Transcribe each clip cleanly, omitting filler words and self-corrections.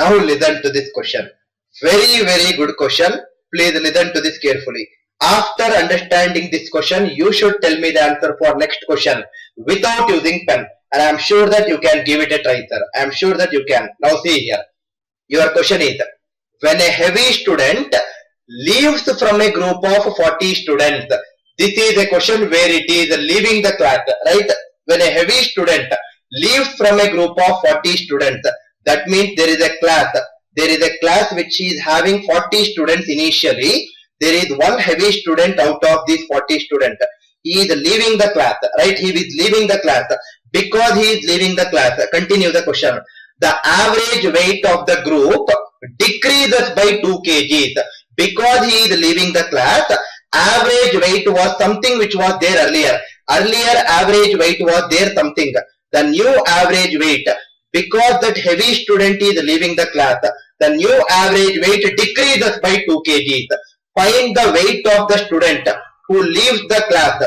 Now listen to this question. Very, very good question. Please listen to this carefully. After understanding this question, you should tell me the answer for next question without using pen. And I am sure that you can give it a try, sir. I am sure that you can. Now see here. Your question is, when a heavy student leaves from a group of 40 students. This is a question where it is leaving the class, right? When a heavy student leaves from a group of 40 students, that means there is a class. There is a class which is having 40 students initially. There is one heavy student out of these 40 students. He is leaving the class, right? He is leaving the class. Because he is leaving the class, continue the question. The average weight of the group decreases by 2 kgs. Because he is leaving the class, average weight was something which was there earlier. Earlier average weight was there something. The new average weight, because that heavy student is leaving the class, the new average weight decreases by 2 kgs. Find the weight of the student who leaves the class.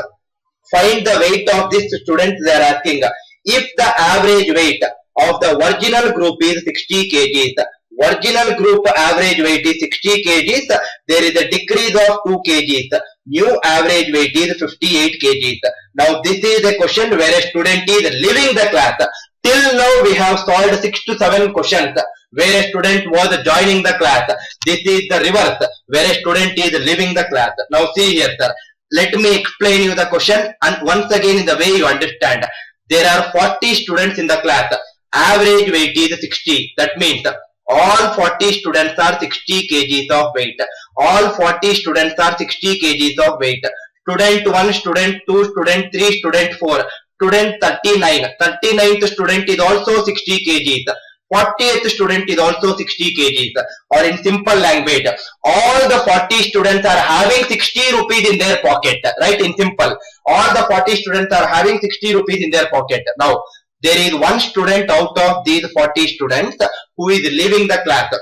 Find the weight of this student, they are asking. If the average weight of the original group is 60 kgs, original group average weight is 60 kgs, there is a decrease of 2 kgs. New average weight is 58 kgs. Now this is a question where a student is leaving the class. Till now we have solved 6 to 7 questions where a student was joining the class. This is the reverse where a student is leaving the class. Now see here, sir. Let me explain you the question and once again in the way you understand. There are 40 students in the class. Average weight is 60. That means all 40 students are 60 kgs of weight. All 40 students are 60 kgs of weight. Student 1, student 2, student 3, student 4. Student 39. 39th student is also 60 kgs. 40th student is also 60 kgs. Or in simple language, all the 40 students are having 60 rupees in their pocket. Right? In simple, all the 40 students are having 60 rupees in their pocket. Now, there is one student out of these 40 students who is leaving the class.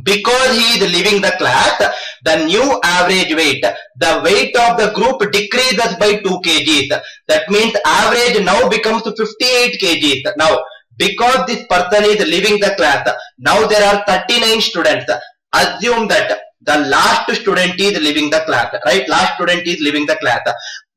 Because he is leaving the class, the new average weight, the weight of the group decreases by 2 kgs. That means average now becomes 58 kgs. Now, because this person is leaving the class, now there are 39 students. Assume that the last student is leaving the class, right? Last student is leaving the class.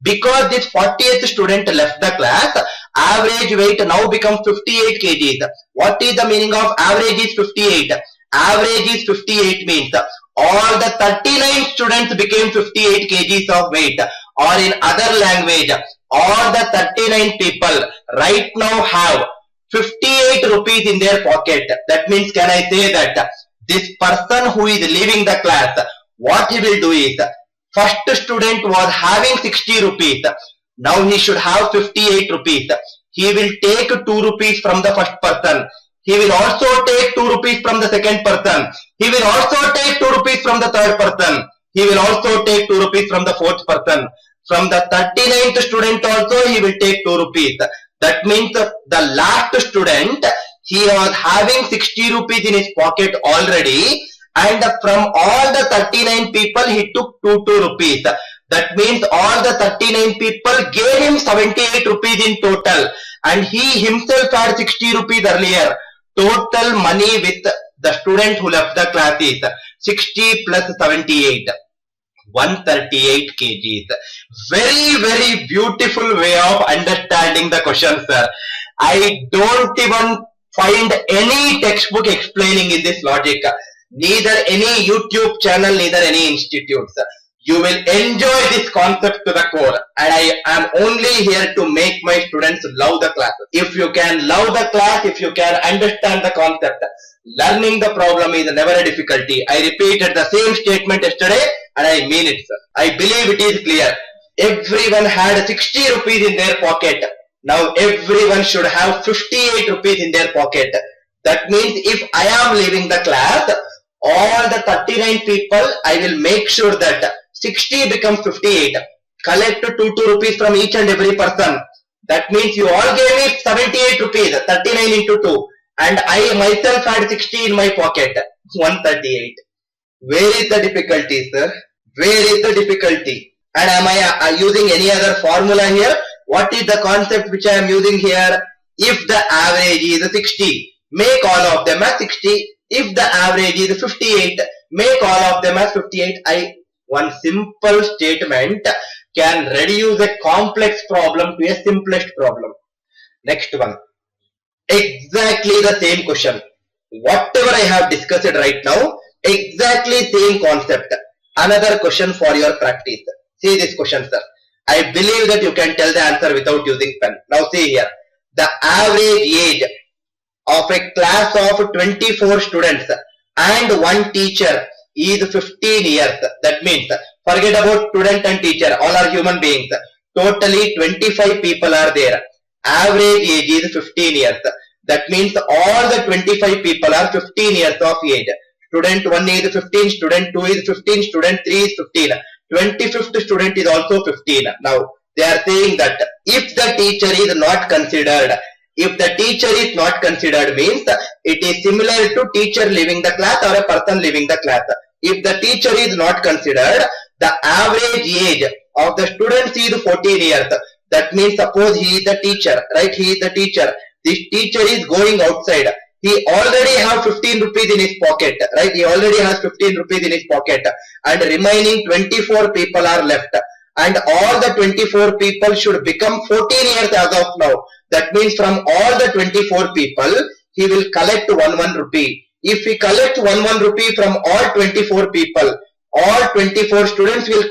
Because this 40th student left the class, average weight now becomes 58 kgs. What is the meaning of average is 58? Average is 58 means all the 39 students became 58 kgs of weight. Or in other language, all the 39 people right now have 58 rupees in their pocket. That means, can I say that this person who is leaving the class, what he will do is, first student was having 60 rupees. Now he should have 58 rupees. He will take 2 rupees from the first person. He will also take 2 rupees from the second person. He will also take 2 rupees from the third person. He will also take 2 rupees from the fourth person. From the 39th student also he will take 2 rupees. That means the last student, he was having 60 rupees in his pocket already. And from all the 39 people, he took 2 rupees. That means all the 39 people gave him 78 rupees in total. And he himself had 60 rupees earlier. Total money with the student who left the class is 60 plus 78. 138 kgs. Very, very beautiful way of understanding the question, sir. I don't even find any textbook explaining in this logic. Neither any YouTube channel, neither any institutes. You will enjoy this concept to the core. And I am only here to make my students love the class. If you can love the class, if you can understand the concept, learning the problem is never a difficulty. I repeated the same statement yesterday and I mean it, sir. I believe it is clear. Everyone had 60 rupees in their pocket. Now everyone should have 58 rupees in their pocket. That means if I am leaving the class, all the 39 people, I will make sure that 60 becomes 58. Collect 2 rupees from each and every person. That means you all gave me 78 rupees, 39 into 2. And I myself had 60 in my pocket, 138. Where is the difficulty, sir? Where is the difficulty? And am I using any other formula here? What is the concept which I am using here? If the average is 60, make all of them as 60. If the average is 58, make all of them as 58. One simple statement can reduce a complex problem to a simplest problem. Next one. Exactly the same question. Whatever I have discussed right now, exactly same concept. Another question for your practice. See this question, sir. I believe that you can tell the answer without using pen. Now see here. The average age of a class of 24 students and one teacher is 15 years. That means, forget about student and teacher, all are human beings. Totally 25 people are there. Average age is 15 years. That means all the 25 people are 15 years of age. Student 1 is 15, student 2 is 15, student 3 is 15. 25th student is also 15. Now, they are saying that if the teacher is not considered, if the teacher is not considered means it is similar to teacher leaving the class or a person leaving the class. If the teacher is not considered, the average age of the students is 14 years. That means suppose he is the teacher, right? He is the teacher. This teacher is going outside. He already have 15 rupees in his pocket, right? He already has 15 rupees in his pocket and remaining 24 people are left. And all the 24 people should become 14 years as of now. That means from all the 24 people, he will collect 1 rupee. If he collects 1 rupee from all 24 people, all 24 students will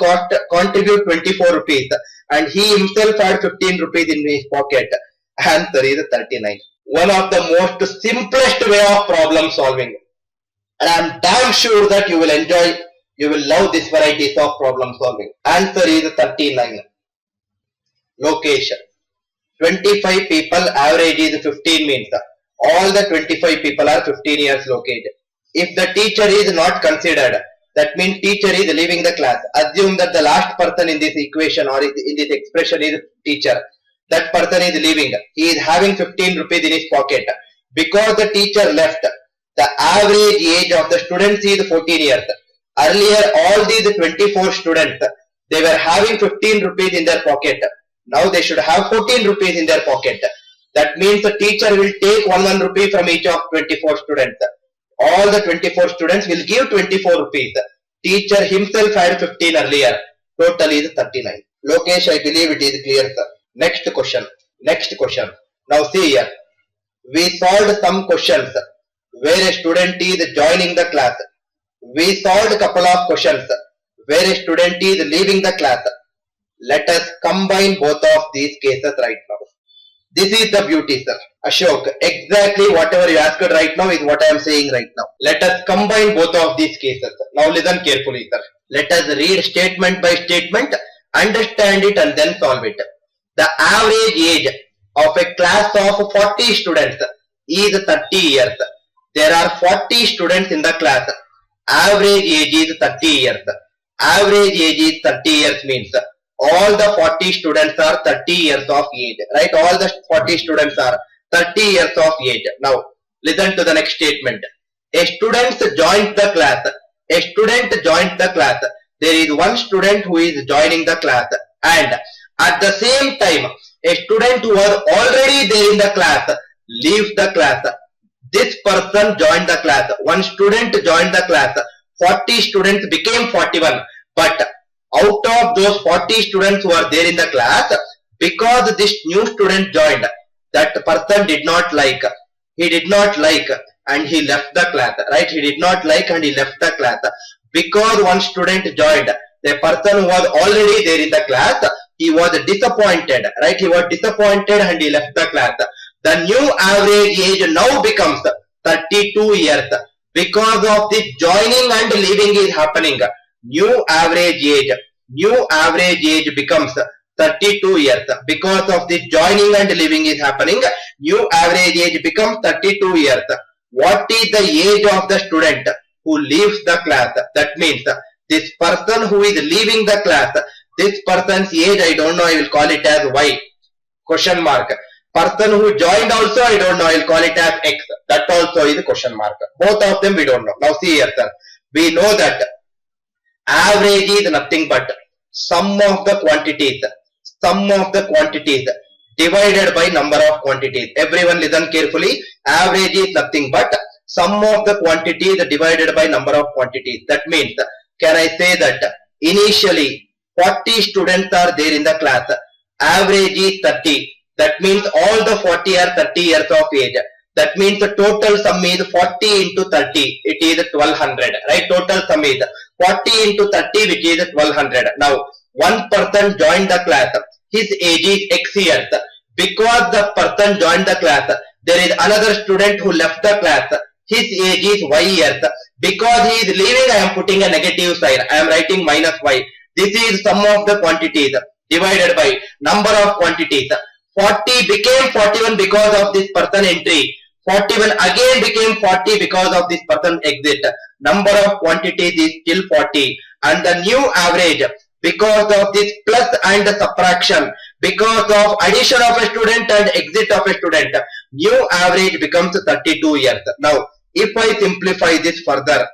contribute 24 rupees. And he himself had 15 rupees in his pocket. Answer is 39. One of the most simplest way of problem solving. And I am damn sure that you will enjoy, you will love this varieties of problem solving. Answer is 39. Location. 25 people, average is 15 means all the 25 people are 15 years located. If the teacher is not considered, that means teacher is leaving the class. Assume that the last person in this equation or in this expression is teacher. That person is leaving. He is having 15 rupees in his pocket. Because the teacher left, the average age of the students is 14 years. Earlier, all these 24 students, they were having 15 rupees in their pocket. Now they should have 14 rupees in their pocket. That means the teacher will take 1 rupee from each of 24 students. All the 24 students will give 24 rupees. Teacher himself had 15 earlier. Total is 39. Lokesh, I believe it is clear, sir. Next question. Next question. Now see here. We solved some questions where a student is joining the class. We solved a couple of questions where a student is leaving the class. Let us combine both of these cases right now. This is the beauty, sir. Ashok, exactly whatever you asked right now is what I am saying right now. Let us combine both of these cases. Now listen carefully, sir. Let us read statement by statement, understand it and then solve it. The average age of a class of 40 students is 30 years. There are 40 students in the class. Average age is 30 years. Average age is 30 years means all the 40 students are 30 years of age, right? All the 40 students are 30 years of age. Now, listen to the next statement. A student joins the class. A student joins the class. There is one student who is joining the class. And at the same time, a student who was already there in the class leaves the class. This person joined the class. One student joined the class. 40 students became 41. But out of those 40 students who are there in the class, because this new student joined, that person did not like. He did not like and he left the class, right? He did not like and he left the class. Because one student joined, the person who was already there in the class, he was disappointed, right? He was disappointed and he left the class. The new average age now becomes 32 years. Because of this joining and leaving is happening, new average age becomes 32 years. Because of this joining and leaving is happening, new average age becomes 32 years. What is the age of the student who leaves the class? That means this person who is leaving the class, this person's age, I don't know, I will call it as Y, question mark. Person who joined also, I don't know, I will call it as X. That also is a question mark. Both of them we don't know. Now see here, sir. We know that average is nothing but sum of the quantities divided by number of quantities. Everyone listen carefully. Average is nothing but sum of the quantities divided by number of quantities. That means, can I say that initially 40 students are there in the class, average is 30. That means all the 40 are 30 years of age. That means the total sum is 40 into 30. It is 1200. Right? Total sum is 40 into 30, which is 1200. Now, one person joined the class. His age is X years. Because the person joined the class, there is another student who left the class. His age is Y years. Because he is leaving, I am putting a negative sign. I am writing minus Y. This is sum of the quantities divided by number of quantities. 40 became 41 because of this person entry. 41 again became 40 because of this person exit. Number of quantities is still 40. And the new average, because of this plus and subtraction, because of addition of a student and exit of a student, new average becomes 32 years. Now, if I simplify this further,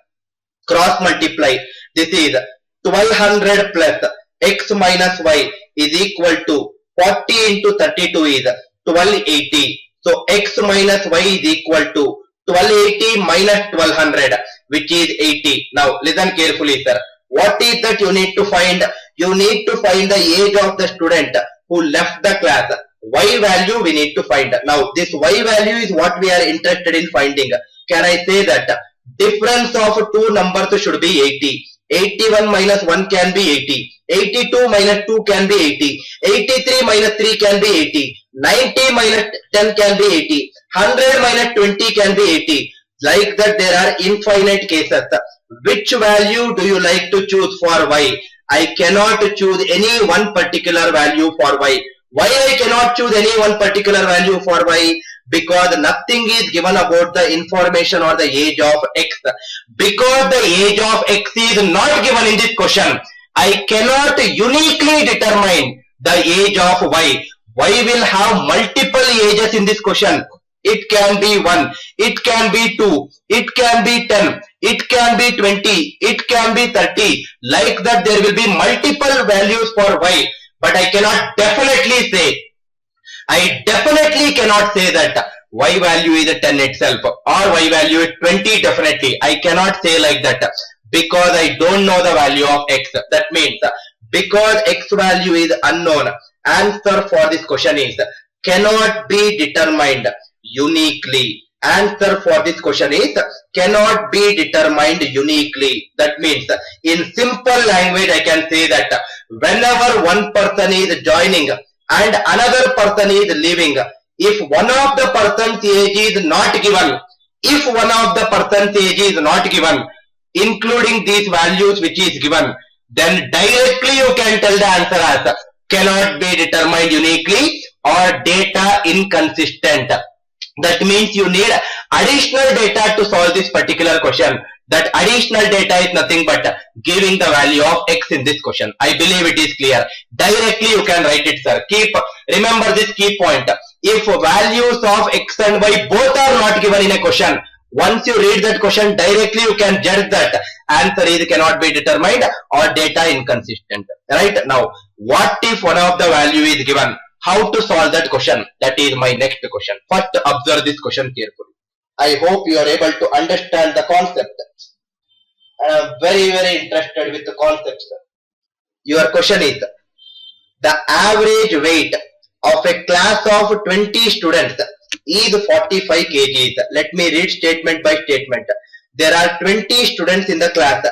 cross multiply, this is 1200 plus X minus Y is equal to 40 into 32 is 1280. So X minus Y is equal to 1280 minus 1200, which is 80. Now listen carefully, sir. What is that you need to find? You need to find the age of the student who left the class. Y value we need to find. Now this Y value is what we are interested in finding. Can I say that difference of two numbers should be 80. 81 minus 1 can be 80. 82 minus 2 can be 80. 83 minus 3 can be 80. 90 minus 10 can be 80. 100 minus 20 can be 80. Like that, there are infinite cases. Which value do you like to choose for Y? I cannot choose any one particular value for Y. Why I cannot choose any one particular value for Y? Because nothing is given about the information or the age of X. Because the age of X is not given in this question, I cannot uniquely determine the age of Y. Y will have multiple ages in this question. It can be 1, it can be 2, it can be 10, it can be 20, it can be 30. Like that, there will be multiple values for Y. But I cannot definitely say, I definitely cannot say that Y value is 10 itself or Y value is 20 definitely. I cannot say like that because I don't know the value of X. That means because X value is unknown, answer for this question is cannot be determined uniquely. Answer for this question is cannot be determined uniquely. That means in simple language I can say that whenever one person is joining and another person is leaving, if one of the person's age is not given, if one of the person's age is not given, including these values which is given, then directly you can tell the answer as cannot be determined uniquely or data inconsistent. That means you need additional data to solve this particular question. That additional data is nothing but giving the value of X in this question. I believe it is clear. Directly you can write it, sir. Remember this key point. If values of X and Y both are not given in a question, once you read that question, directly you can judge that answer is cannot be determined or data inconsistent. Right? Now, what if one of the value is given? How to solve that question? That is my next question. First, observe this question carefully. I hope you are able to understand the concept. I am very, very interested with the concept, sir. Your question is, the average weight of a class of 20 students is 45 kgs. Let me read statement by statement. There are 20 students in the class.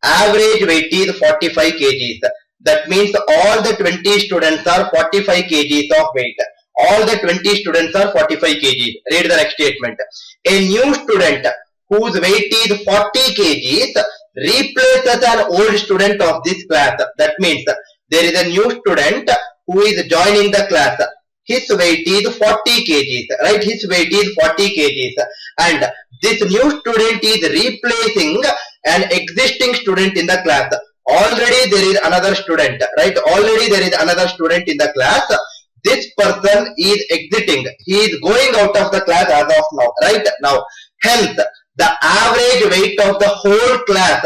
Average weight is 45 kgs. That means all the 20 students are 45 kgs of weight. All the 20 students are 45 kgs. Read the next statement. A new student whose weight is 40 kgs replaces an old student of this class. That means there is a new student who is joining the class. His weight is 40 kgs. Right? His weight is 40 kgs. And this new student is replacing an existing student in the class. Already there is another student, right? Already there is another student in the class. This person is exiting. He is going out of the class as of now, right? Now, hence, the average weight of the whole class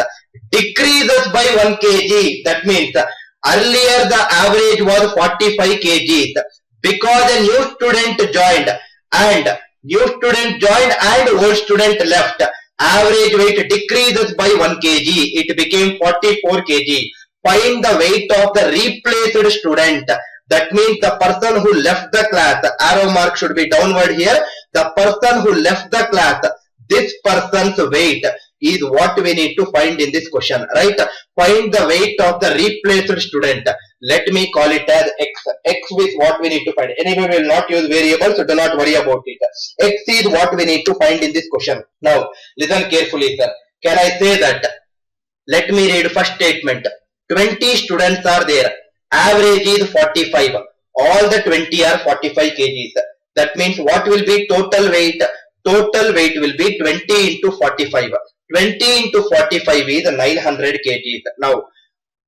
decreases by 1 kg. That means, earlier the average was 45 kgs. Because a new student joined and New student joined and old student left. Average weight decreases by 1 kg. It became 44 kg. Find the weight of the replaced student. That means the person who left the class. Arrow mark should be downward here. The person who left the class. This person's weight is what we need to find in this question, right? Find the weight of the replaced student. Let me call it as x. X is what we need to find. Anyway, we will not use variables, so do not worry about it. X is what we need to find in this question. Now, listen carefully, sir. Can I say that? Let me read first statement. 20 students are there. Average is 45. All the 20 are 45 kgs. That means what will be total weight? Total weight will be 20 into 45. 20 into 45 is 900 kgs. Now,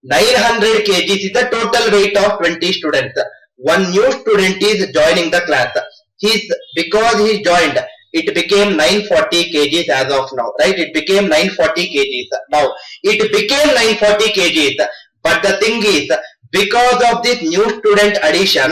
900 kgs is the total weight of 20 students. One new student is joining the class. Because he joined, it became 940 kgs as of now, right? It became 940 kgs. Now, it became 940 kgs. But the thing is, because of this new student addition,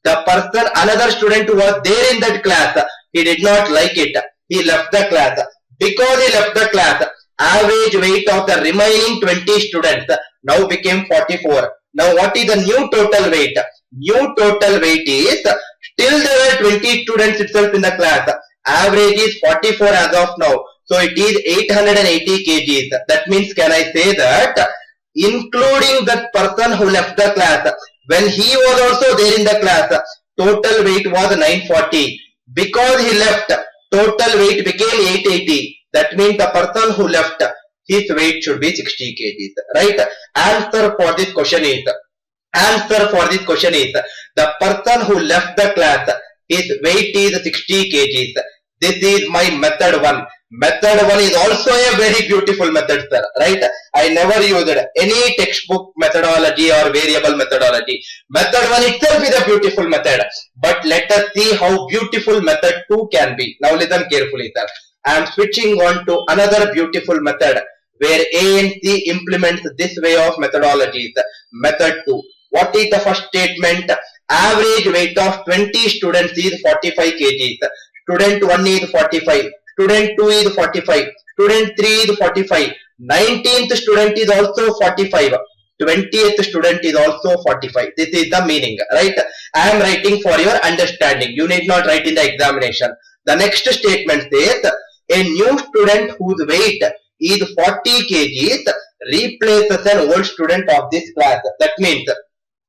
the person, another student who was there in that class, he did not like it. He left the class. Because he left the class, average weight of the remaining 20 students now became 44. Now what is the new total weight? New total weight is, still there are 20 students itself in the class. Average is 44 as of now. So it is 880 kgs. That means, can I say that, including that person who left the class, when he was also there in the class, total weight was 940. Because he left, total weight became 880. That means the person who left, his weight should be 60 kgs, right? Answer for this question is, the person who left the class, his weight is 60 kgs. This is my method 1. Method 1 is also a very beautiful method, sir, right? I never used any textbook methodology or variable methodology. Method 1 itself is a beautiful method. But let us see how beautiful method 2 can be. Now listen carefully, sir. I am switching on to another beautiful method where A and C implements this way of methodologies. Method 2. What is the first statement? Average weight of 20 students is 45 kgs. Student 1 is 45. Student 2 is 45. Student 3 is 45. 19th student is also 45. 20th student is also 45. This is the meaning, right? I am writing for your understanding. You need not write in the examination. The next statement says, a new student whose weight is 40 kgs replaces an old student of this class. That means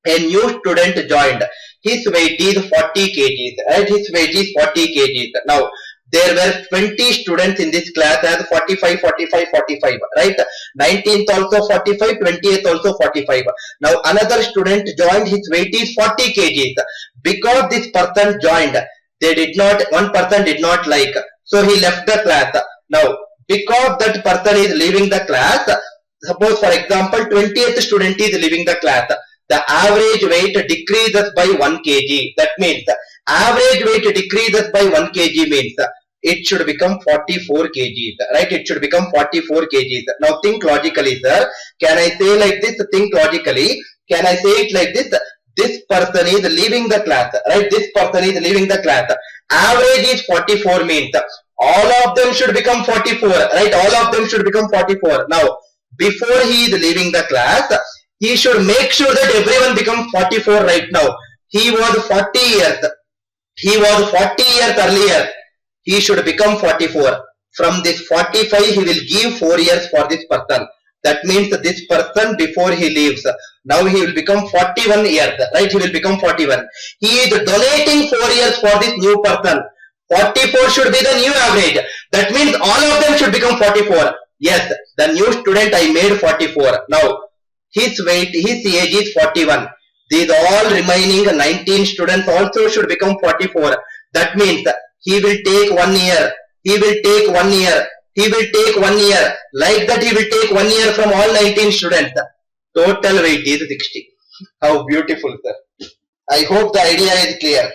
a new student joined. His weight is 40 kgs, right? His weight is 40 kgs. Now, there were 20 students in this class as 45, 45, 45, right? 19th also 45, 20th also 45. Now, another student joined, his weight is 40 kgs. Because this person joined, one person did not like, so he left the class. Now, because that person is leaving the class, suppose for example, 20th student is leaving the class, the average weight decreases by 1 kg. That means average weight decreases by 1 kg means it should become 44 kgs, right? It should become 44 kgs. Now think logically, sir. Can I say like this? Think logically. Can I say it like this? This person is leaving the class, right? This person is leaving the class. Average is 44 means all of them should become 44, right? All of them should become 44. Now, before he is leaving the class, he should make sure that everyone becomes 44 right now. He was 40 years. He was 40 years earlier. He should become 44. From this 45, he will give 4 years for this person. That means this person before he leaves, now he will become 41 years, right? He will become 41. He is donating 4 years for this new person. 44 should be the new average. That means all of them should become 44. Yes, the new student I made 44. Now, his weight, his age is 41. These all remaining 19 students also should become 44. That means he will take 1 year. He will take 1 year. He will take 1 year. Like that, he will take 1 year from all 19 students. Total weight is 60. How beautiful, sir. I hope the idea is clear.